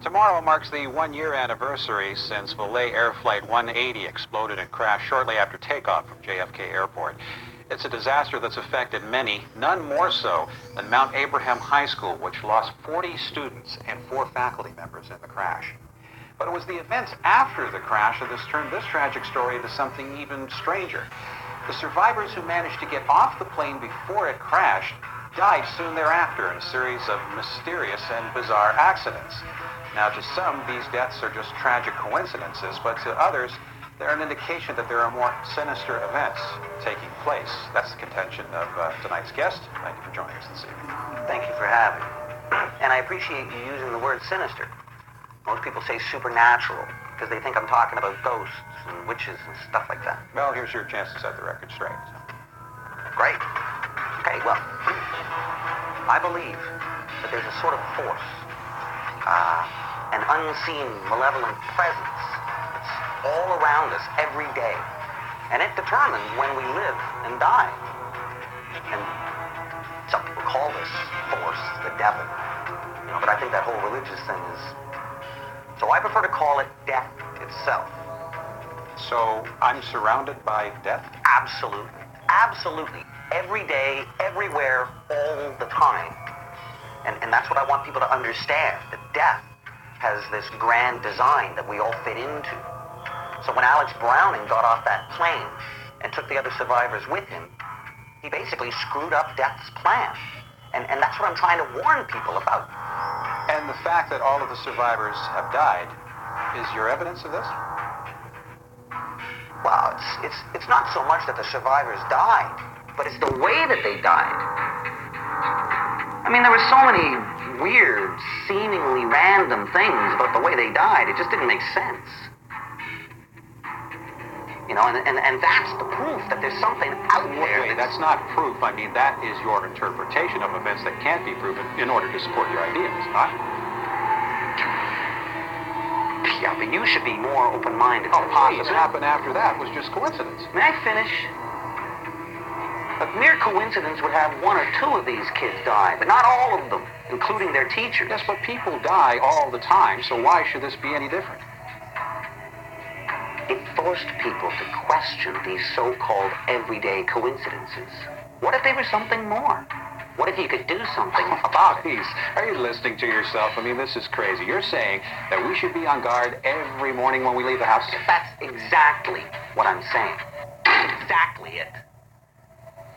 Tomorrow marks the one-year anniversary since Valet Air Flight 180 exploded and crashed shortly after takeoff from JFK Airport. It's a disaster that's affected many, none more so than Mount Abraham High School, which lost 40 students and 4 faculty members in the crash. But it was the events after the crash that turned this tragic story into something even stranger. The survivors who managed to get off the plane before it crashed died soon thereafter in a series of mysterious and bizarre accidents. Now, to some, these deaths are just tragic coincidences, but to others, they're an indication that there are more sinister events taking place. That's the contention of tonight's guest. Thank you for joining us this evening. Thank you for having me. And I appreciate you using the word sinister. Most people say supernatural because they think I'm talking about ghosts and witches and stuff like that. Well, here's your chance to set the record straight. Great. Okay, well, I believe that there's a sort of force, an unseen, malevolent presence that's all around us every day. And it determines when we live and die. And some people call this force the devil. You know, but I think that whole religious thing is... So I prefer to call it death itself. So I'm surrounded by death? Absolutely. Absolutely. Every day, everywhere, all the time. And that's what I want people to understand, that death has this grand design that we all fit into. So when Alex Browning got off that plane and took the other survivors with him, he basically screwed up death's plan. And that's what I'm trying to warn people about. And the fact that all of the survivors have died is your evidence of this? Well, it's not so much that the survivors died, but it's the way that they died. I mean, there were so many weird, seemingly random things about the way they died. It just didn't make sense. You know, and that's the proof that there's something out there. Wait, that's not proof. I mean, that is your interpretation of events that can't be proven in order to support your ideas, huh? Yeah, but you should be more open-minded. Oh, please. What happened after that was just coincidence. May I finish? A mere coincidence would have 1 or 2 of these kids die, but not all of them, including their teachers. Yes, but people die all the time, so why should this be any different? It forced people to question these so-called everyday coincidences. What if they were something more? What if you could do something about it? Please, are you listening to yourself? I mean, this is crazy. You're saying that we should be on guard every morning when we leave the house? That's exactly what I'm saying. Exactly it.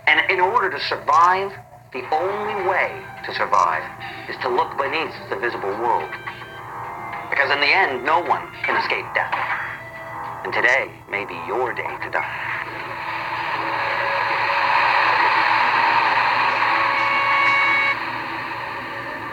And in order to survive, the only way to survive is to look beneath the visible world. Because in the end, no one can escape death. And today may be your day to die.